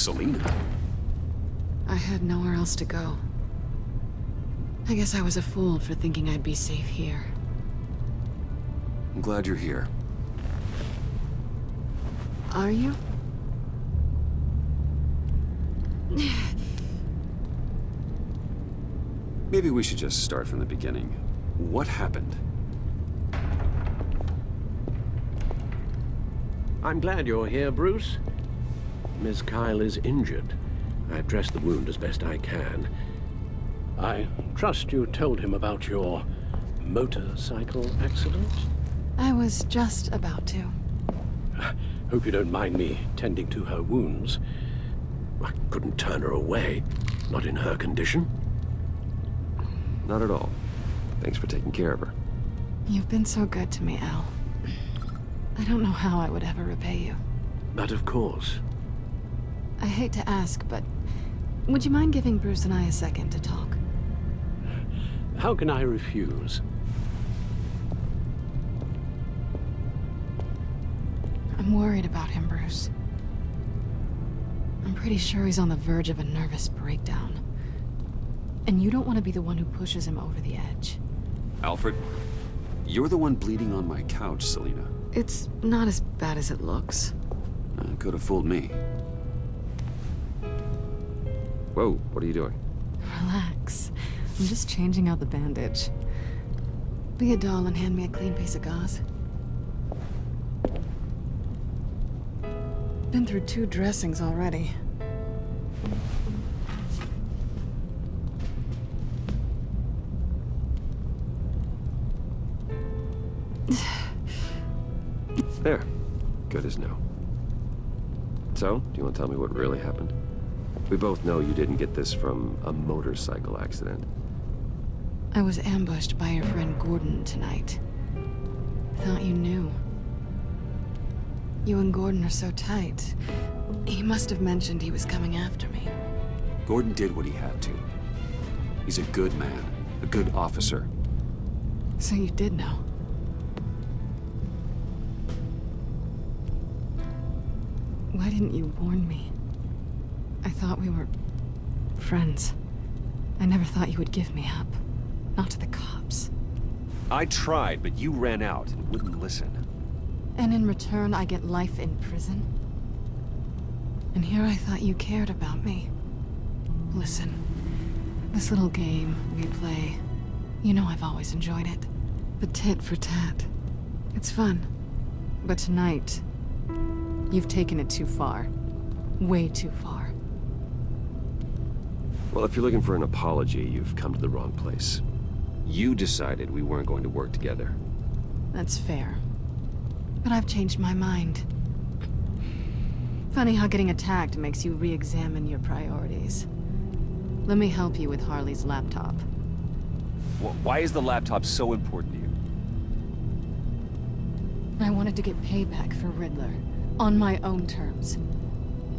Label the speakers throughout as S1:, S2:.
S1: Selina.
S2: I had nowhere else to go. I guess I was a fool for thinking I'd be safe here.
S1: I'm glad you're here.
S2: Are you?
S1: Maybe we should just start from the beginning. What happened?
S3: I'm glad you're here, Bruce. Miss Kyle is injured. I've dressed the wound as best I can. I trust you told him about your motorcycle accident?
S2: I was just about to.
S3: Hope you don't mind me tending to her wounds. I couldn't turn her away, not in her condition.
S1: Not at all. Thanks for taking care of her.
S2: You've been so good to me, Al. I don't know how I would ever repay you.
S3: But of course.
S2: I hate to ask, but would you mind giving Bruce and I a second to talk?
S3: How can I refuse?
S2: I'm worried about him, Bruce. I'm pretty sure he's on the verge of a nervous breakdown. And you don't want to be the one who pushes him over the edge.
S1: Alfred, you're the one bleeding on my couch, Selina.
S2: It's not as bad as it looks.
S1: Could have fooled me. Whoa, what are you doing?
S2: Relax. I'm just changing out the bandage. Be a doll and hand me a clean piece of gauze. Been through 2 dressings already.
S1: There. Good as new. So, do you want to tell me what really happened? We both know you didn't get this from a motorcycle accident.
S2: I was ambushed by your friend Gordon tonight. Thought you knew. You and Gordon are so tight. He must have mentioned he was coming after me.
S1: Gordon did what he had to. He's a good man, a good officer.
S2: So you did know. Why didn't you warn me? I thought we were friends. I never thought you would give me up. Not to the cops.
S1: I tried, but you ran out and wouldn't listen.
S2: And in return, I get life in prison? And here I thought you cared about me. Listen, this little game we play, you know I've always enjoyed it. The tit for tat. It's fun. But tonight, you've taken it too far. Way too far.
S1: Well, if you're looking for an apology, you've come to the wrong place. You decided we weren't going to work together.
S2: That's fair. But I've changed my mind. Funny how getting attacked makes you re-examine your priorities. Let me help you with Harley's laptop.
S1: Why is the laptop so important to you?
S2: I wanted to get payback for Riddler, on my own terms.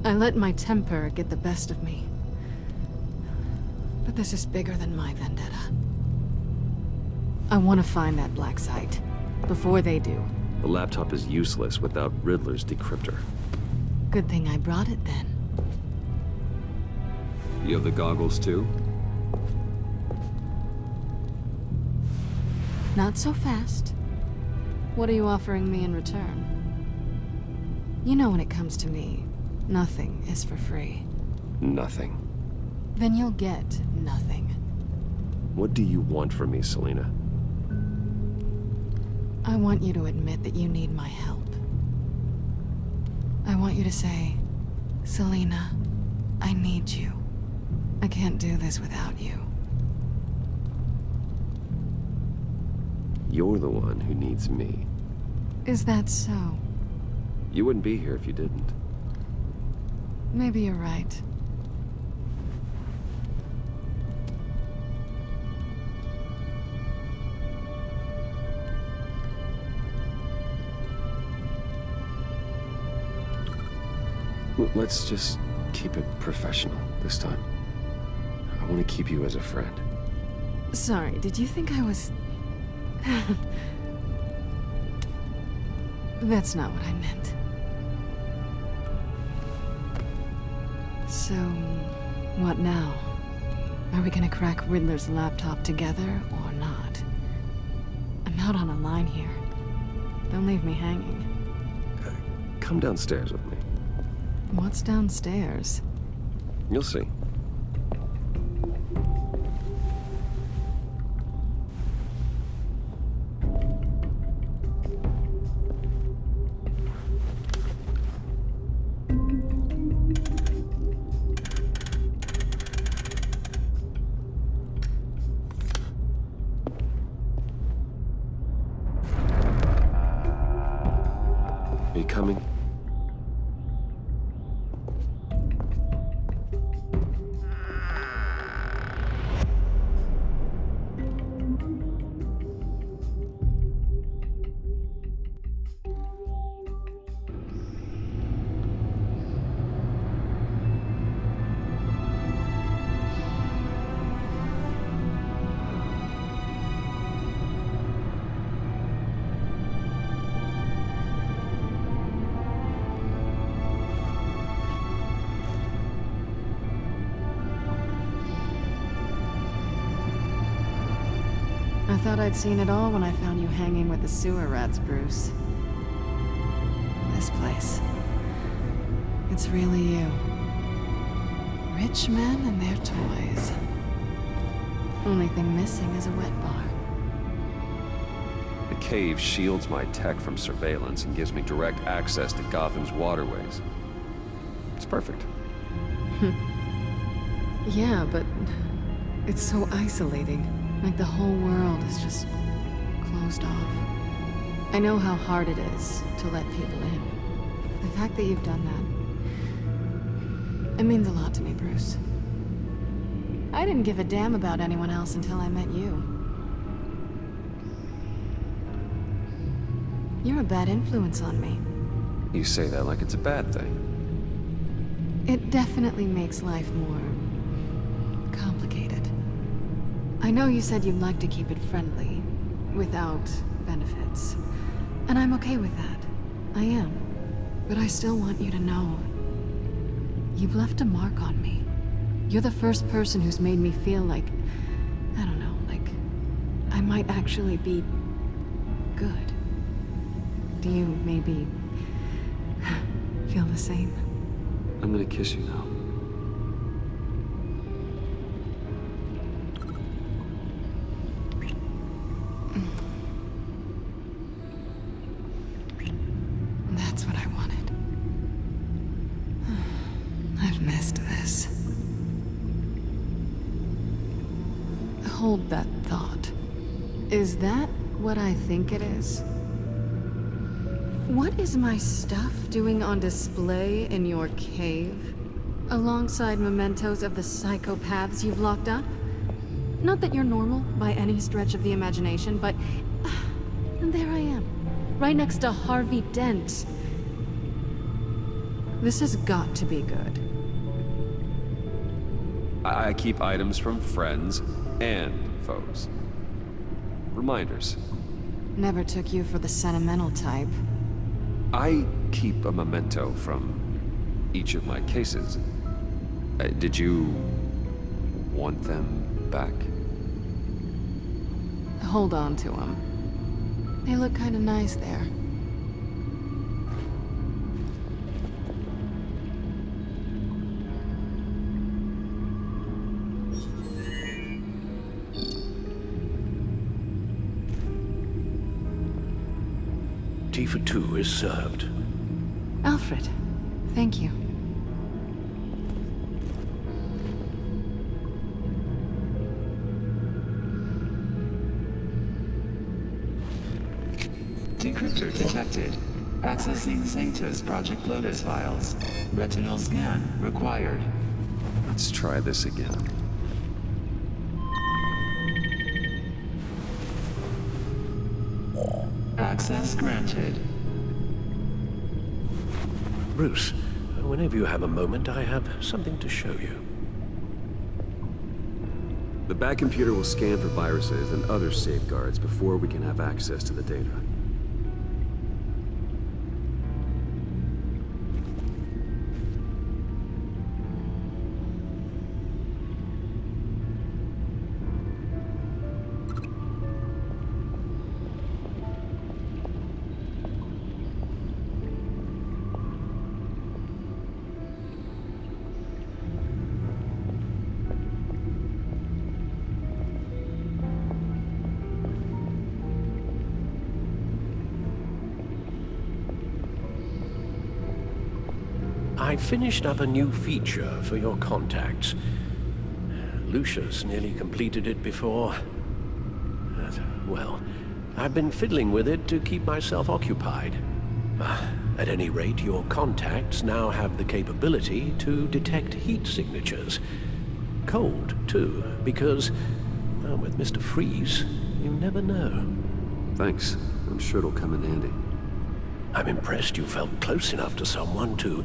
S2: I let my temper get the best of me. But this is bigger than my vendetta. I want to find that black site, before they do.
S1: The laptop is useless without Riddler's decryptor.
S2: Good thing I brought it then.
S1: You have the goggles too?
S2: Not so fast. What are you offering me in return? You know when it comes to me, nothing is for free.
S1: Nothing.
S2: Then you'll get nothing.
S1: What do you want from me, Selina?
S2: I want you to admit that you need my help. I want you to say, Selina, I need you. I can't do this without you.
S1: You're the one who needs me.
S2: Is that so?
S1: You wouldn't be here if you didn't.
S2: Maybe you're right.
S1: Let's just keep it professional this time. I want to keep you as a friend.
S2: Sorry, did you think I was... That's not what I meant. So, what now? Are we gonna crack Riddler's laptop together or not? I'm out on a line here. Don't leave me hanging.
S1: Come downstairs with me.
S2: What's downstairs?
S1: You'll see. Are you coming?
S2: I thought I'd seen it all when I found you hanging with the sewer rats, Bruce. This place. It's really you. Rich men and their toys. Only thing missing is a wet bar.
S1: The cave shields my tech from surveillance and gives me direct access to Gotham's waterways. It's perfect.
S2: Yeah, but it's so isolating. Like the whole world is just closed off. I know how hard it is to let people in. The fact that you've done that, it means a lot to me, Bruce. I didn't give a damn about anyone else until I met you. You're a bad influence on me.
S1: You say that like it's a bad thing.
S2: It definitely makes life more complicated. I know you said you'd like to keep it friendly, without benefits. And I'm okay with that. I am. But I still want you to know, you've left a mark on me. You're the first person who's made me feel like, I don't know, like I might actually be good. Do you maybe feel the same?
S1: I'm gonna kiss you now.
S2: That's what I wanted. I've missed this. Hold that thought. Is that what I think it is? What is my stuff doing on display in your cave? Alongside mementos of the psychopaths you've locked up? Not that you're normal by any stretch of the imagination, but... and there I am. Right next to Harvey Dent. This has got to be good.
S1: I keep items from friends and foes. Reminders.
S2: Never took you for the sentimental type.
S1: I keep a memento from each of my cases. Did you want them back?
S2: Hold on to them. They look kind of nice there.
S3: Tea for two is served.
S2: Alfred, thank you.
S4: Decryptor detected. Accessing Sanctus Project Lotus files. Retinal scan required.
S1: Let's try this again.
S4: Access granted.
S3: Bruce, whenever you have a moment, I have something to show you.
S1: The back computer will scan for viruses and other safeguards before we can have access to the data.
S3: I finished up a new feature for your contacts. Lucius nearly completed it before. Well, I've been fiddling with it to keep myself occupied. At any rate, your contacts now have the capability to detect heat signatures. Cold, too, because, well, with Mr. Freeze, you never know.
S1: Thanks. I'm sure it'll come in handy.
S3: I'm impressed you felt close enough to someone to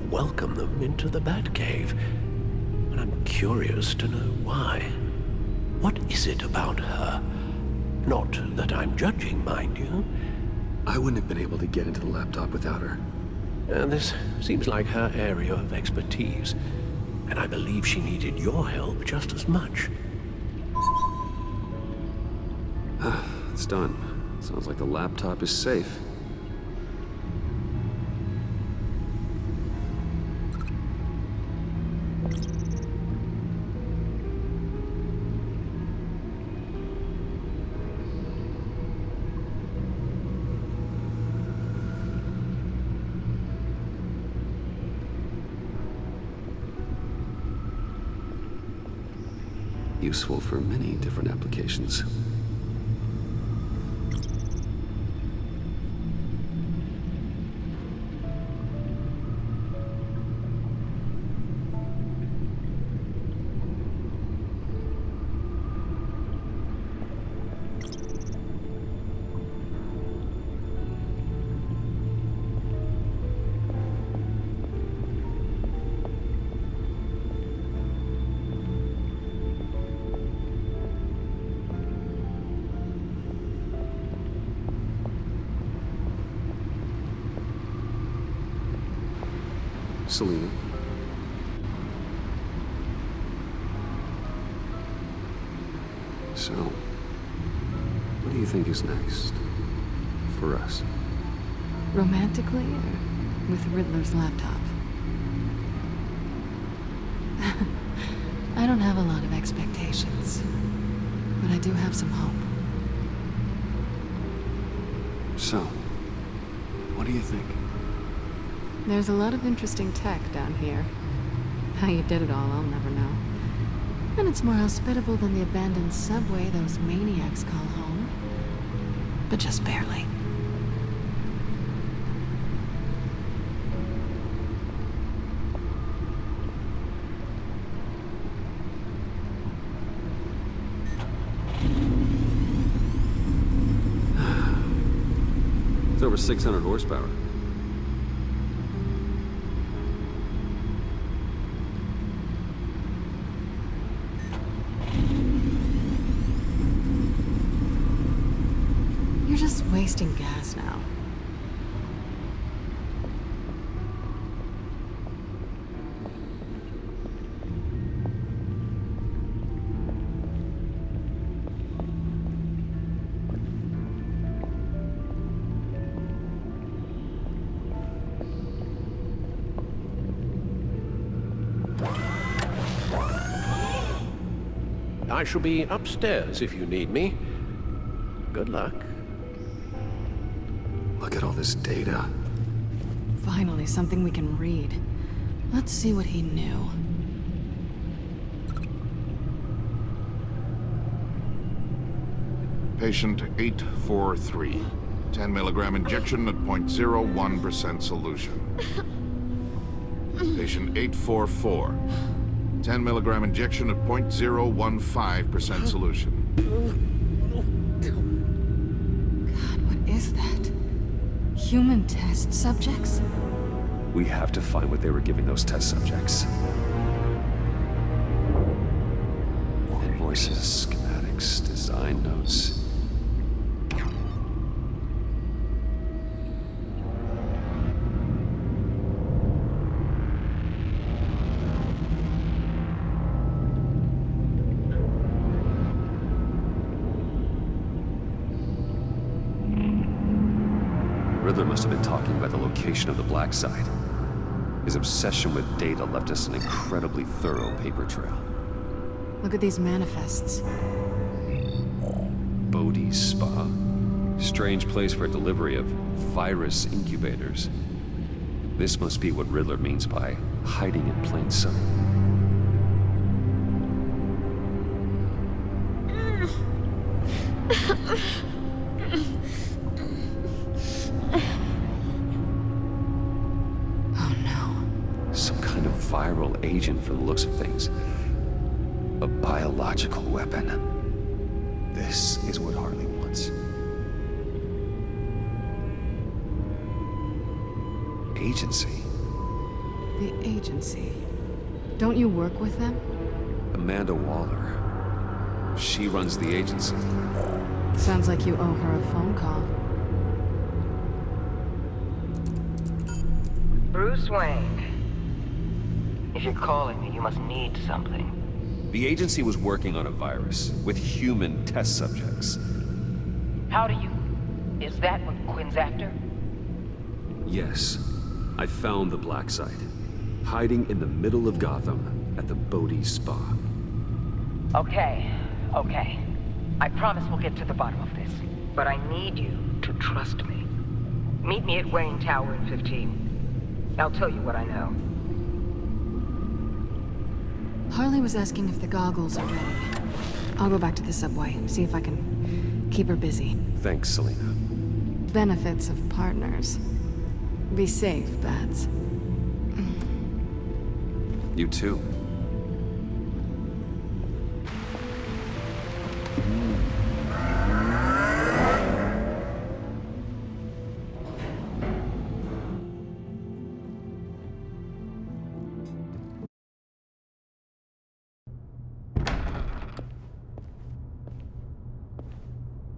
S3: welcome them into the Batcave. And I'm curious to know why. What is it about her? Not that I'm judging, mind you.
S1: I wouldn't have been able to get into the laptop without her.
S3: This seems like her area of expertise, and I believe she needed your help just as much.
S1: It's done. Sounds like the laptop is safe. Useful for many different applications. Selena. So, what do you think is next for us?
S2: Romantically, or with Riddler's laptop? I don't have a lot of expectations, but I do have some hope.
S1: So, what do you think?
S2: There's a lot of interesting tech down here. How you did it all, I'll never know. And it's more hospitable than the abandoned subway those maniacs call home. But just barely.
S1: It's over 600 horsepower.
S2: You're just wasting gas now.
S3: I shall be upstairs if you need me. Good luck.
S1: Look at all this data.
S2: Finally, something we can read. Let's see what he knew.
S5: Patient 843. 10 milligram injection at 0.01% solution. Patient 844. 10 milligram injection at 0.015% solution.
S2: God, what is that? Human test subjects?
S1: We have to find what they were giving those test subjects. Invoices, schematics, design notes. Riddler must have been talking about the location of the black site. His obsession with data left us an incredibly thorough paper trail.
S2: Look at these manifests.
S1: Bodhi's Spa. Strange place for delivery of virus incubators. This must be what Riddler means by hiding in plain sight.
S2: Oh no.
S1: Some kind of viral agent from the looks of things. A biological weapon. This is what Harley wants. Agency.
S2: The agency. Don't you work with them?
S1: Amanda Waller. She runs the agency.
S2: Sounds like you owe her a phone call.
S6: Bruce Wayne. If you're calling me, you must need something.
S1: The agency was working on a virus with human test subjects.
S6: How do you... Is that what Quinn's after?
S1: Yes. I found the black site. Hiding in the middle of Gotham at the Bodhi Spa.
S6: Okay. I promise we'll get to the bottom of this. But I need you to trust me. Meet me at Wayne Tower in 15. I'll tell you what I know.
S2: Harley was asking if the goggles are ready. I'll go back to the subway, see if I can keep her busy.
S1: Thanks, Selina.
S2: Benefits of partners. Be safe, Bats.
S1: You too.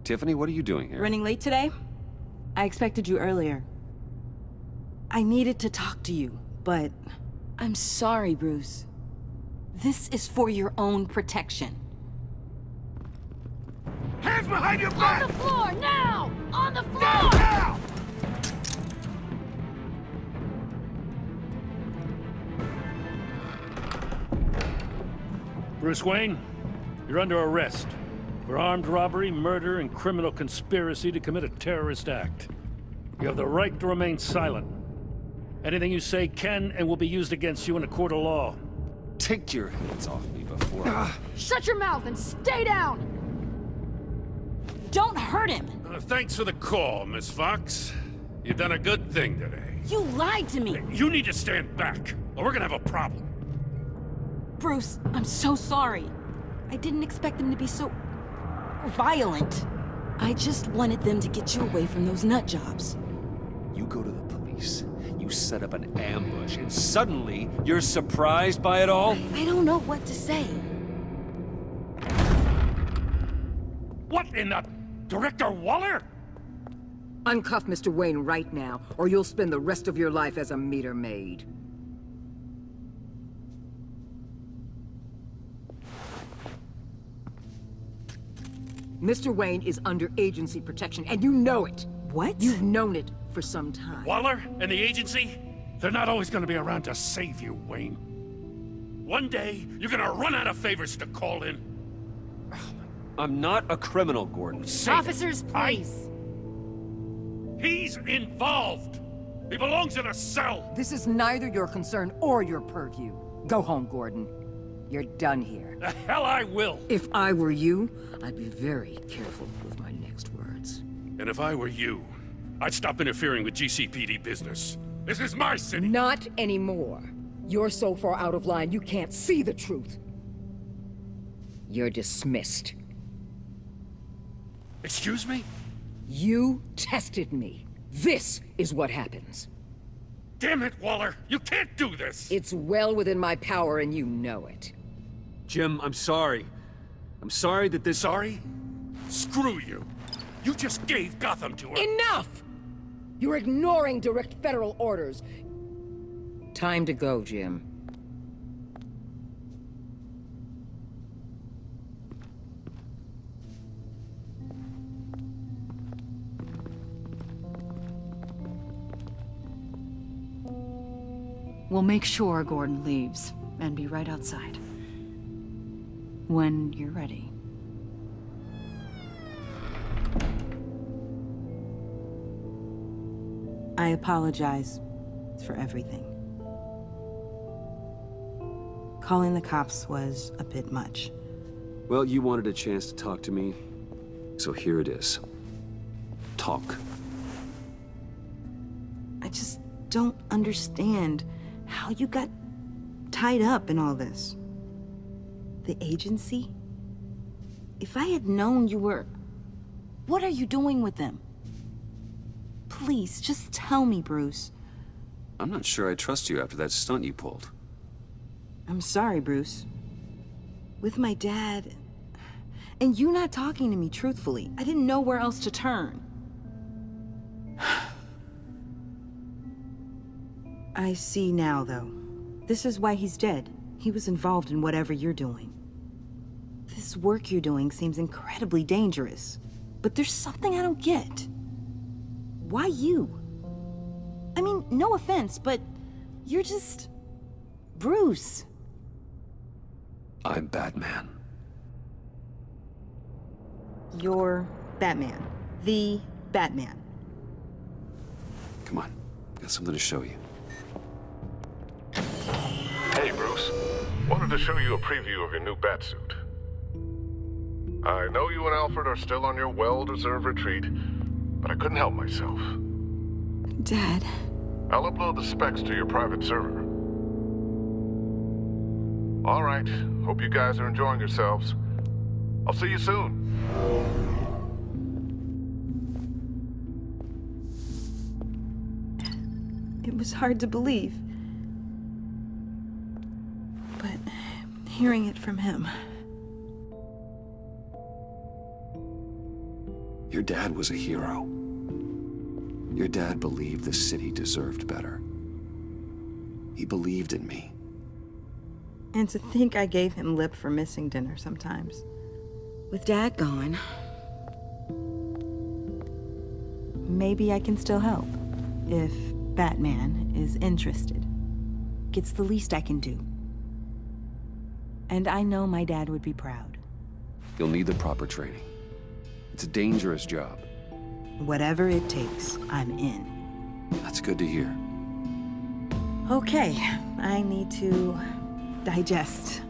S1: Tiffany, what are you doing here?
S7: Running late today? I expected you earlier. I needed to talk to you, but... I'm sorry, Bruce. This is for your own protection.
S5: Hands behind your back!
S2: On the floor, now! On the floor!
S5: Now!
S8: Bruce Wayne, you're under arrest for armed robbery, murder, and criminal conspiracy to commit a terrorist act. You have the right to remain silent. Anything you say can and will be used against you in a court of law.
S1: Take your hands off me before
S2: Shut your mouth and stay down!
S7: Don't hurt him!
S9: Thanks for the call, Miss Fox. You've done a good thing today.
S7: You lied to me!
S9: You need to stand back, or we're gonna have a problem.
S7: Bruce, I'm so sorry. I didn't expect them to be so... violent. I just wanted them to get you away from those nut jobs.
S1: You go to the police, you set up an ambush, and suddenly you're surprised by it all?
S7: I don't know what to say.
S9: What in the... Director Waller?
S10: Uncuff Mr. Wayne right now, or you'll spend the rest of your life as a meter maid. Mr. Wayne is under agency protection, and you know it.
S7: What?
S10: You've known it for some time.
S9: Waller and the agency? They're not always gonna be around to save you, Wayne. One day, you're gonna run out of favors to call in.
S1: I'm not a criminal, Gordon.
S9: Say
S2: Officers,
S9: it.
S2: please.
S9: He's involved. He belongs in a cell.
S10: This is neither your concern or your purview. Go home, Gordon. You're done here.
S9: The hell I will.
S10: If I were you, I'd be very careful with my next words.
S9: And if I were you, I'd stop interfering with GCPD business. This is my city.
S10: Not anymore. You're so far out of line, you can't see the truth. You're dismissed.
S9: Excuse me?
S10: You tested me. This is what happens.
S9: Damn it, Waller! You can't do this!
S10: It's well within my power and you know it.
S1: Jim, I'm sorry. I'm sorry that this...
S9: Sorry? Screw you! You just gave Gotham to her!
S10: Enough! You're ignoring direct federal orders. Time to go, Jim.
S2: We'll make sure Gordon leaves, and be right outside. When you're ready.
S7: I apologize. for everything. Calling the cops was a bit much.
S1: Well, you wanted a chance to talk to me, so here it is. Talk.
S7: I just don't understand how you got tied up in all this. The agency? If I had known you were... What are you doing with them? Please, just tell me, Bruce.
S1: I'm not sure I trust you after that stunt you pulled.
S7: I'm sorry, Bruce. With my dad... And you not talking to me truthfully, I didn't know where else to turn. I see now, though. This is why he's dead. He was involved in whatever you're doing. This work you're doing seems incredibly dangerous. But there's something I don't get. Why you? I mean, no offense, but you're just... Bruce.
S1: I'm Batman.
S7: You're Batman. The Batman.
S1: Come on, got something to show you.
S11: Hey, Bruce. Wanted to show you a preview of your new Batsuit. I know you and Alfred are still on your well-deserved retreat, but I couldn't help myself.
S7: Dad.
S11: I'll upload the specs to your private server. All right. Hope you guys are enjoying yourselves. I'll see you soon.
S7: It was hard to believe. But hearing it from him...
S1: Your dad was a hero. Your dad believed the city deserved better. He believed in me.
S7: And to think I gave him lip for missing dinner sometimes. With Dad gone, maybe I can still help. If Batman is interested. It's the least I can do. And I know my dad would be proud.
S1: You'll need the proper training. It's a dangerous job.
S7: Whatever it takes, I'm in.
S1: That's good to hear.
S7: Okay, I need to digest.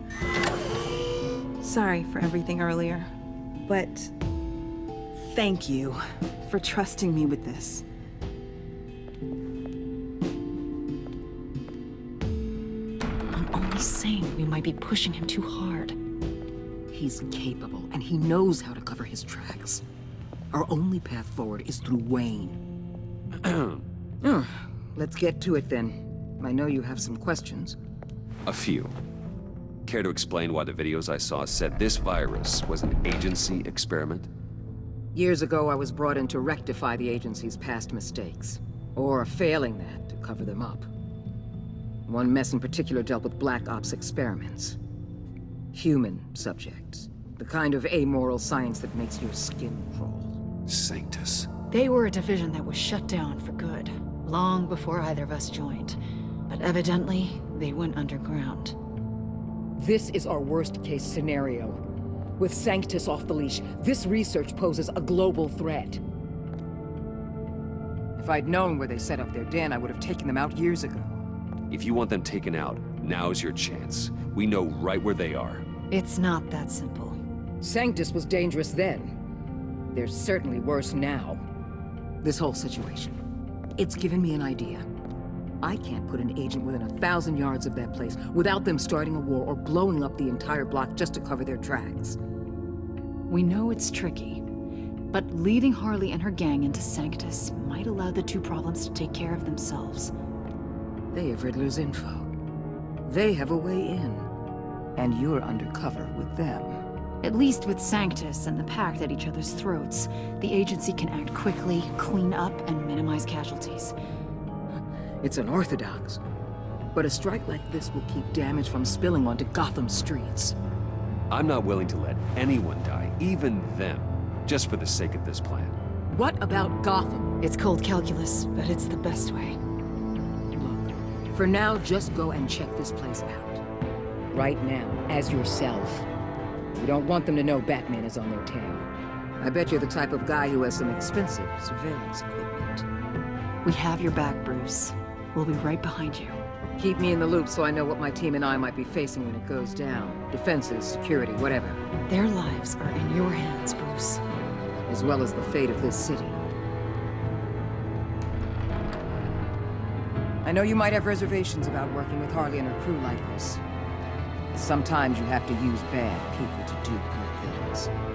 S7: Sorry for everything earlier, but thank you for trusting me with this.
S10: I'm only saying we might be pushing him too hard. He's capable, and he knows how to cover his tracks. Our only path forward is through Wayne. Let's get to it then. I know you have some questions.
S1: A few. Care to explain why the videos I saw said this virus was an agency experiment?
S10: Years ago, I was brought in to rectify the agency's past mistakes. Or failing that, to cover them up. One mess in particular dealt with Black Ops experiments. Human subjects. The kind of amoral science that makes your skin crawl.
S1: Sanctus.
S2: They were a division that was shut down for good, long before either of us joined. But evidently, they went underground.
S10: This is our worst-case scenario. With Sanctus off the leash, this research poses a global threat. If I'd known where they set up their den, I would have taken them out years ago.
S1: If you want them taken out, now's your chance. We know right where they are.
S2: It's not that simple.
S10: Sanctus was dangerous then. They're certainly worse now. This whole situation, it's given me an idea. I can't put an agent within 1,000 yards of that place without them starting a war or blowing up the entire block just to cover their tracks.
S2: We know it's tricky, but leading Harley and her gang into Sanctus might allow the two problems to take care of themselves.
S10: They have Riddler's info. They have a way in. And you're undercover with them.
S2: At least with Sanctus and the Pact at each other's throats, the agency can act quickly, clean up, and minimize casualties.
S10: It's unorthodox. But a strike like this will keep damage from spilling onto Gotham streets.
S1: I'm not willing to let anyone die, even them, just for the sake of this plan.
S10: What about Gotham?
S2: It's cold calculus, but it's the best way.
S10: Look, for now, just go and check this place out. Right now, as yourself. You don't want them to know Batman is on their tail. I bet you're the type of guy who has some expensive surveillance equipment.
S2: We have your back, Bruce. We'll be right behind you.
S10: Keep me in the loop so I know what my team and I might be facing when it goes down. Defenses, security, whatever.
S2: Their lives are in your hands, Bruce.
S10: As well as the fate of this city. I know you might have reservations about working with Harley and her crew like this. Sometimes you have to use bad people to do good things.